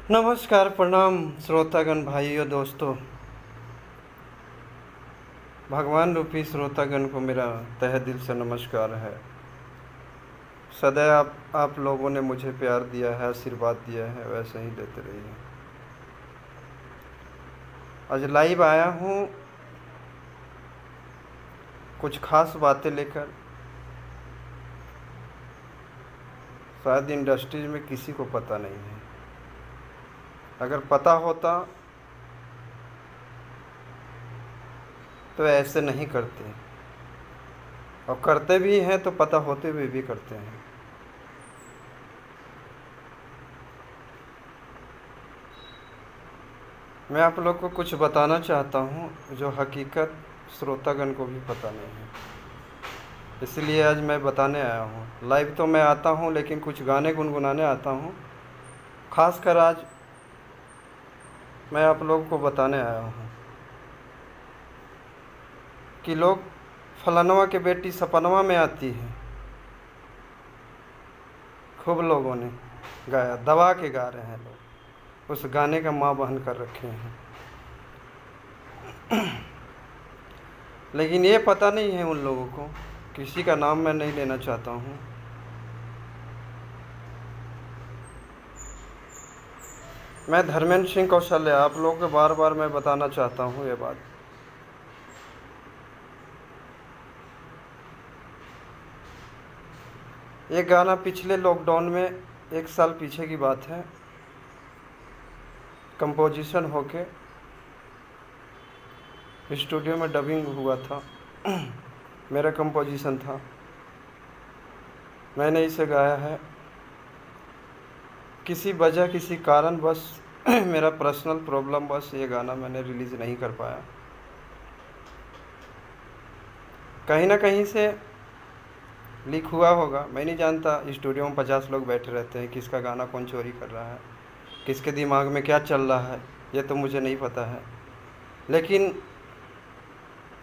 नमस्कार, प्रणाम श्रोतागण, भाइयों, दोस्तों। भगवान रूपी श्रोतागण को मेरा तहे दिल से नमस्कार है। सदैव आप लोगों ने मुझे प्यार दिया है, आशीर्वाद दिया है, वैसे ही देते रहिए। आज लाइव आया हूँ कुछ खास बातें लेकर। शायद इंडस्ट्रीज में किसी को पता नहीं है। अगर पता होता तो ऐसे नहीं करते, और करते भी हैं तो पता होते हुए भी करते हैं। मैं आप लोग को कुछ बताना चाहता हूँ जो हकीकत श्रोतागण को भी पता नहीं है, इसलिए आज मैं बताने आया हूँ। लाइव तो मैं आता हूँ, लेकिन कुछ गाने गुनगुनाने आता हूँ। खासकर आज मैं आप लोगों को बताने आया हूँ कि लोग फलानवा के बेटी सपनवा में आती है, खूब लोगों ने गाया, दबा के गा रहे हैं लोग, उस गाने का माँ बहन कर रखे हैं। लेकिन ये पता नहीं है उन लोगों को, किसी का नाम मैं नहीं लेना चाहता हूँ। मैं धर्मेंद्र सिंह कौशल्या, आप लोगों को बार बार मैं बताना चाहता हूँ ये बात। ये गाना पिछले लॉकडाउन में 1 साल पीछे की बात है, कंपोजिशन होके स्टूडियो में डबिंग हुआ था। मेरा कंपोजिशन था, मैंने इसे गाया है। किसी वजह, किसी कारण बस मेरा पर्सनल प्रॉब्लम बस ये गाना मैंने रिलीज़ नहीं कर पाया। कहीं ना कहीं से लीक हुआ होगा, मैं नहीं जानता। स्टूडियो में 50 लोग बैठे रहते हैं, किसका गाना कौन चोरी कर रहा है, किसके दिमाग में क्या चल रहा है, ये तो मुझे नहीं पता है। लेकिन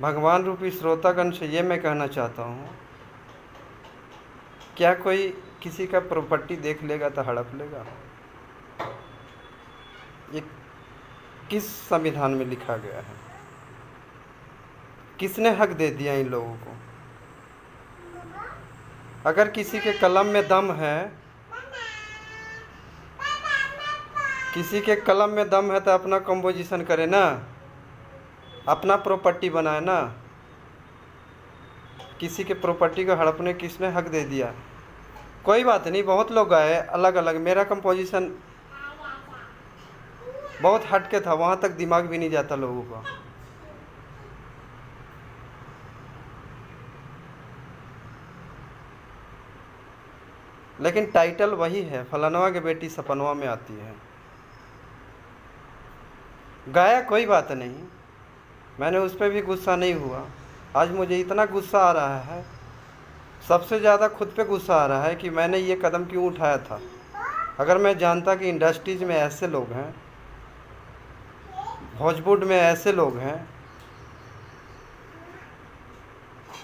भगवान रूपी श्रोतागण से ये मैं कहना चाहता हूँ, क्या कोई किसी का प्रॉपर्टी देख लेगा तो हड़प लेगा? ये किस संविधान में लिखा गया है? किसने हक दे दिया इन लोगों को? अगर किसी के कलम में दम है, किसी के कलम में दम है तो अपना कंपोजिशन करे ना, अपना प्रॉपर्टी बनाए ना। किसी के प्रॉपर्टी को हड़पने किसने हक दे दिया? कोई बात नहीं, बहुत लोग गाए अलग अलग। मेरा कंपोजिशन बहुत हटके था, वहाँ तक दिमाग भी नहीं जाता लोगों का। लेकिन टाइटल वही है, फलानवा की बेटी सपनवा में आती है। गाया कोई बात नहीं, मैंने उस पर भी गुस्सा नहीं हुआ। आज मुझे इतना गुस्सा आ रहा है, सबसे ज़्यादा खुद पे गुस्सा आ रहा है कि मैंने ये कदम क्यों उठाया था। अगर मैं जानता कि इंडस्ट्रीज में ऐसे लोग हैं, भोजपुर में ऐसे लोग हैं,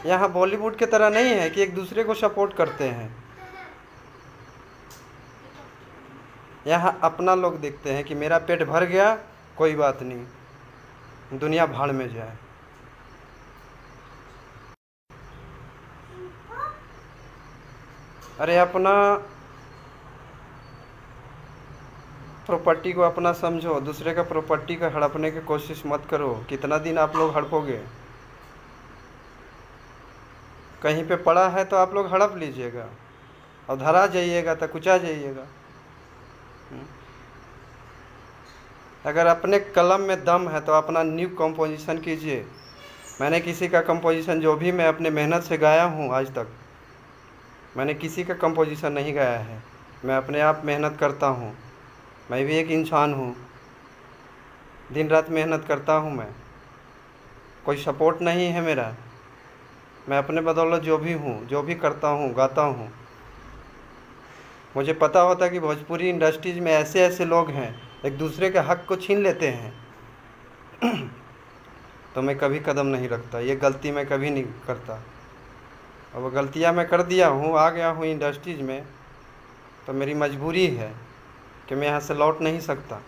यहाँ बॉलीवुड की तरह नहीं है कि एक दूसरे को सपोर्ट करते हैं। यहाँ अपना लोग देखते हैं कि मेरा पेट भर गया, कोई बात नहीं, दुनिया भाड़ में जाए। अरे अपना प्रॉपर्टी को अपना समझो, दूसरे का प्रॉपर्टी का हड़पने की कोशिश मत करो। कितना दिन आप लोग हड़पोगे? कहीं पे पड़ा है तो आप लोग हड़प लीजिएगा, और धरा जाइएगा तो कुचा जाइएगा। अगर अपने कलम में दम है तो अपना न्यू कंपोजिशन कीजिए। मैंने किसी का कंपोजिशन, जो भी मैं अपने मेहनत से गाया हूँ आज तक, मैंने किसी का कंपोजिशन नहीं गाया है। मैं अपने आप मेहनत करता हूँ, मैं भी एक इंसान हूँ, दिन रात मेहनत करता हूँ मैं। कोई सपोर्ट नहीं है मेरा, मैं अपने बदौलत जो भी हूँ, जो भी करता हूँ, गाता हूँ। मुझे पता होता कि भोजपुरी इंडस्ट्रीज में ऐसे ऐसे लोग हैं, एक दूसरे के हक को छीन लेते हैं, तो मैं कभी कदम नहीं रखता। ये गलती मैं कभी नहीं करता। अब गलतियाँ मैं कर दिया हूँ, आ गया हूँ इंडस्ट्रीज में, तो मेरी मजबूरी है कि मैं यहाँ से लौट नहीं सकता।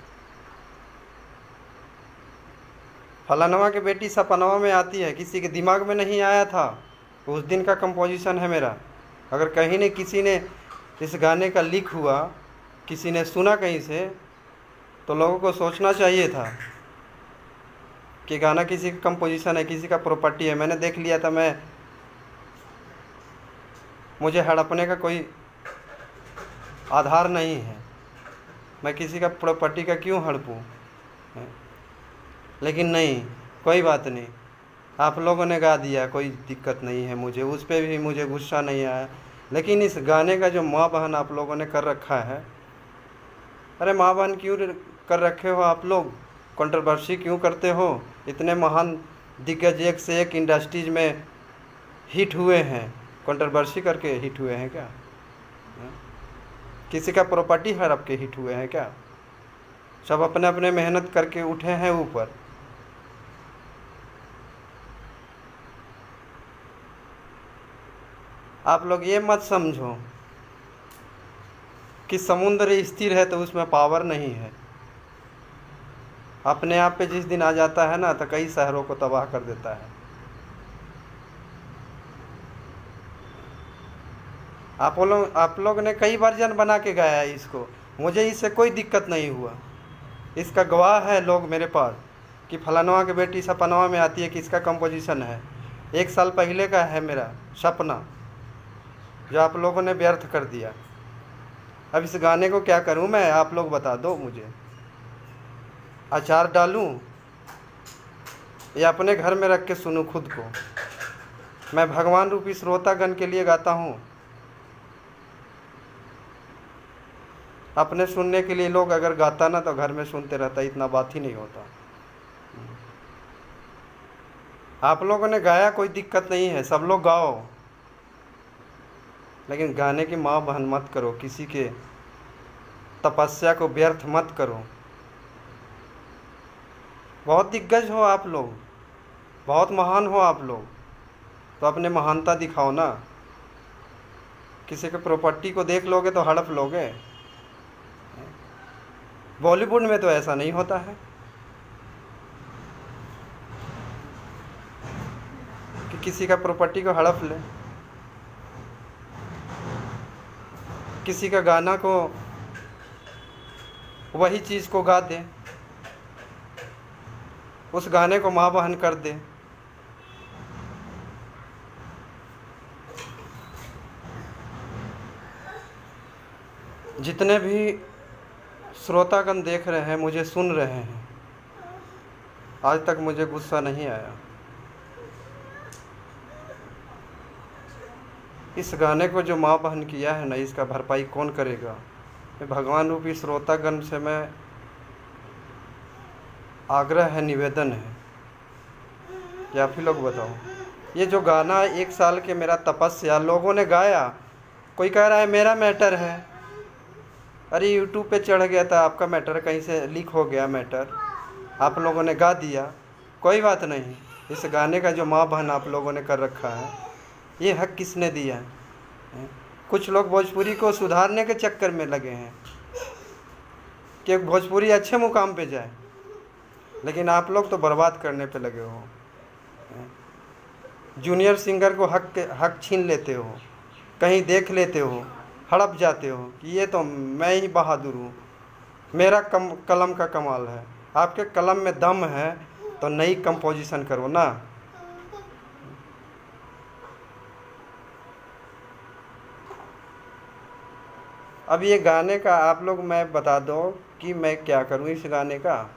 फलानवा की बेटी सपनवा में आती है, किसी के दिमाग में नहीं आया था, उस दिन का कंपोजिशन है मेरा। अगर कहीं ने किसी ने इस गाने का लीक हुआ, किसी ने सुना कहीं से, तो लोगों को सोचना चाहिए था कि गाना किसी का कंपोजिशन है, किसी का प्रॉपर्टी है। मैंने देख लिया था, मुझे हड़पने का कोई आधार नहीं है, मैं किसी का प्रॉपर्टी का क्यों हड़पूं। लेकिन नहीं, कोई बात नहीं, आप लोगों ने गा दिया, कोई दिक्कत नहीं है मुझे, उस पर भी मुझे गुस्सा नहीं आया। लेकिन इस गाने का जो माँ बहन आप लोगों ने कर रखा है, अरे माँ बहन क्यों कर रखे हो आप लोग? कंट्रोवर्सी क्यों करते हो? इतने महान दिग्गज एक से एक इंडस्ट्रीज में हिट हुए हैं, कंट्रोवर्सी करके हिट हुए हैं क्या? किसी का प्रॉपर्टी हड़प के हिट हुए हैं क्या? सब अपने अपने मेहनत करके उठे हैं ऊपर। आप लोग ये मत समझो कि समुद्र स्थिर है तो उसमें पावर नहीं है। अपने आप पे जिस दिन आ जाता है ना, तो कई शहरों को तबाह कर देता है। आप लोग ने कई वर्जन बना के गाया है इसको, मुझे इससे कोई दिक्कत नहीं हुआ। इसका गवाह है लोग मेरे पास कि फलानवा की बेटी सपनवा में आती है, किसका कंपोजिशन है। 1 साल पहले का है मेरा सपना, जो आप लोगों ने व्यर्थ कर दिया। अब इस गाने को क्या करूं मैं, आप लोग बता दो मुझे। अचार डालूं या अपने घर में रख के सुनूं खुद को? मैं भगवान रूपी श्रोतागण के लिए गाता हूं, अपने सुनने के लिए। लोग अगर गाता ना तो घर में सुनते रहता, इतना बात ही नहीं होता। आप लोगों ने गाया, कोई दिक्कत नहीं है, सब लोग गाओ, लेकिन गाने की माँ बहन मत करो, किसी के तपस्या को व्यर्थ मत करो। बहुत दिग्गज हो आप लोग, बहुत महान हो आप लोग, तो अपने महानता दिखाओ ना। किसी के प्रॉपर्टी को देख लोगे तो हड़प लोगे। बॉलीवुड में तो ऐसा नहीं होता है कि किसी का प्रॉपर्टी को हड़प ले, किसी का गाना को, वही चीज़ को गा दे, उस गाने को माँ बहन कर दे। जितने भी श्रोतागण देख रहे हैं, मुझे सुन रहे हैं, आज तक मुझे गुस्सा नहीं आया। इस गाने को जो माँ बहन किया है ना, इसका भरपाई कौन करेगा? ये भगवान रूपी श्रोतागण से मैं आग्रह है, निवेदन है कि आप ही लोग बताओ। ये जो गाना 1 साल के मेरा तपस्या लोगों ने गाया, कोई कह रहा है मेरा मैटर है। अरे यूट्यूब पे चढ़ गया था, आपका मैटर कहीं से लीक हो गया मैटर, आप लोगों ने गा दिया, कोई बात नहीं। इस गाने का जो माँ बहन आप लोगों ने कर रखा है, ये हक किसने दिया है? कुछ लोग भोजपुरी को सुधारने के चक्कर में लगे हैं कि भोजपुरी अच्छे मुकाम पे जाए, लेकिन आप लोग तो बर्बाद करने पे लगे हो। जूनियर सिंगर को हक छीन लेते हो, कहीं देख लेते हो, हड़प जाते हो कि ये तो मैं ही बहादुर हूँ, मेरा कलम का कमाल है। आपके कलम में दम है तो नई कंपोजिशन करो ना। अब ये गाने का आप लोग मैं बता दो कि मैं क्या करूँ इस गाने का।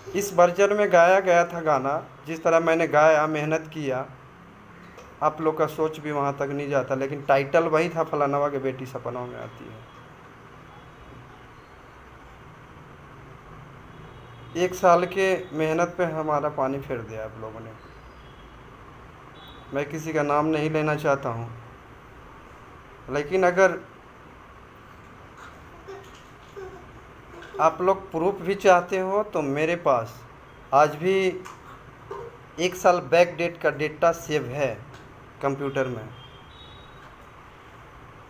इस वर्जन में गाया गया था गाना, जिस तरह मैंने गाया, मेहनत किया, आप लोग का सोच भी वहाँ तक नहीं जाता, लेकिन टाइटल वही था, फलानवा की बेटी सपनों में आती है। 1 साल के मेहनत पे हमारा पानी फेर दिया आप लोगों ने। मैं किसी का नाम नहीं लेना चाहता हूँ, लेकिन अगर आप लोग प्रूफ भी चाहते हो तो मेरे पास आज भी 1 साल बैक डेट का डेटा सेव है कंप्यूटर में,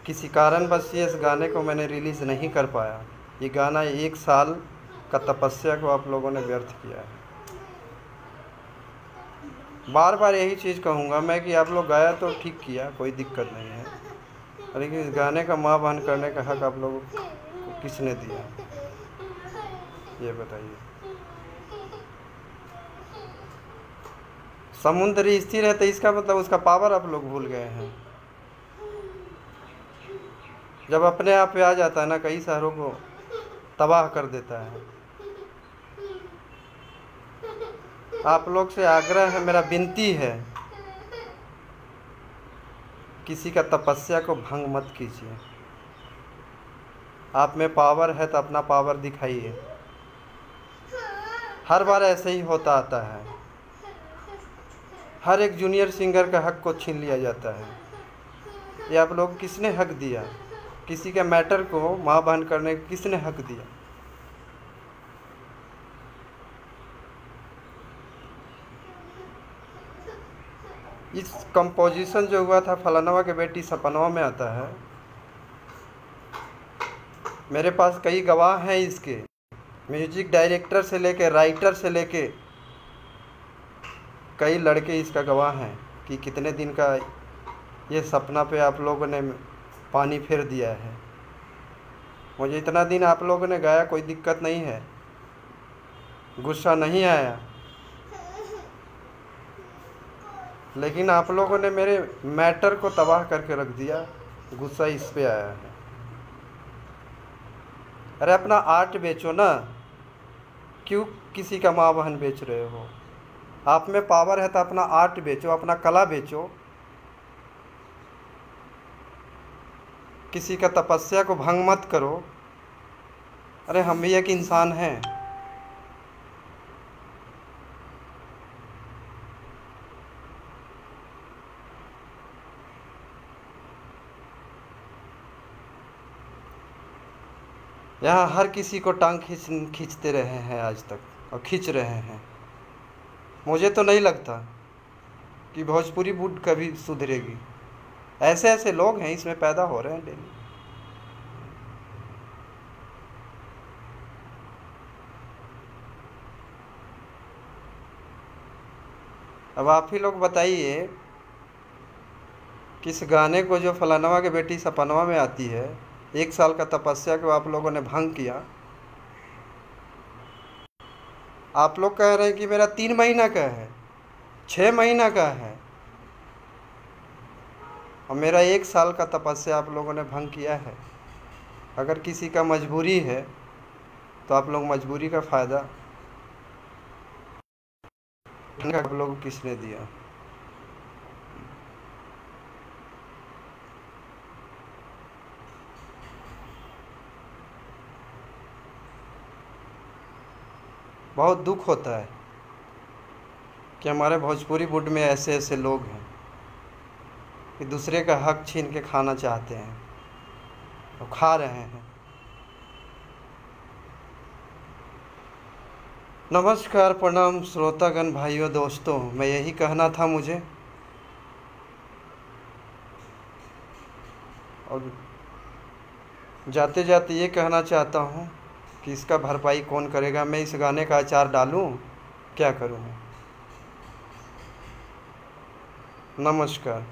किसी कारणवश इस गाने को मैंने रिलीज़ नहीं कर पाया। ये गाना 1 साल का तपस्या को आप लोगों ने व्यर्थ किया है। बार बार यही चीज़ कहूँगा मैं कि आप लोग गाया तो ठीक किया, कोई दिक्कत नहीं है, लेकिन इस गाने का माँ बहन करने का हक आप लोगों को किसने दिया, ये बताइए। समुद्र स्थिर है तो इसका मतलब उसका पावर आप लोग भूल गए हैं। जब अपने आप पे आ जाता है ना, कई शहरों को तबाह कर देता है। आप लोग से आग्रह है, मेरा विनती है, किसी का तपस्या को भंग मत कीजिए। आप में पावर है तो अपना पावर दिखाइए। हर बार ऐसे ही होता आता है, हर एक जूनियर सिंगर का हक को छीन लिया जाता है। ये आप लोग किसने हक दिया? किसी के मैटर को माँ बहन करने का किसने हक दिया? इस कंपोजिशन जो हुआ था फलानवा के बेटी सपनवा में आता है। मेरे पास कई गवाह हैं इसके, म्यूजिक डायरेक्टर से लेके राइटर से लेके कई लड़के इसका गवाह हैं कि कितने दिन का ये सपना पे आप लोगों ने पानी फेर दिया है। मुझे इतना दिन आप लोगों ने गाया, कोई दिक्कत नहीं है, गुस्सा नहीं आया, लेकिन आप लोगों ने मेरे मैटर को तबाह करके रख दिया। गुस्सा इस पे आया है। अरे अपना आर्ट बेचो ना, क्यों किसी का माँ बहन बेच रहे हो? आप में पावर है तो अपना आर्ट बेचो, अपना कला बेचो। किसी का तपस्या को भंग मत करो। अरे हम भी एक इंसान हैं। यहाँ हर किसी को टांग खींचते रहे हैं आज तक और खींच रहे हैं। मुझे तो नहीं लगता कि भोजपुरी वुड कभी सुधरेगी। ऐसे ऐसे लोग हैं इसमें पैदा हो रहे हैं डेली। अब आप ही लोग बताइए कि इस गाने को जो फलानवा के बेटी सपनवा में आती है, 1 साल का तपस्या को आप लोगों ने भंग किया। आप लोग कह रहे हैं कि मेरा 3 महीना का है, 6 महीना का है, और मेरा 1 साल का तपस्या आप लोगों ने भंग किया है। अगर किसी का मजबूरी है तो आप लोग मजबूरी का फ़ायदा आप लोगों को किसने दिया? बहुत दुख होता है कि हमारे भोजपुरी वुड में ऐसे ऐसे लोग हैं कि दूसरे का हक छीन के खाना चाहते हैं और खा रहे हैं। नमस्कार, प्रणाम श्रोतागण, भाइयों, दोस्तों, मैं यही कहना था मुझे। और जाते जाते ये कहना चाहता हूँ कि इसका भरपाई कौन करेगा? मैं इस गाने का अचार डालूं? क्या करूँ? नमस्कार।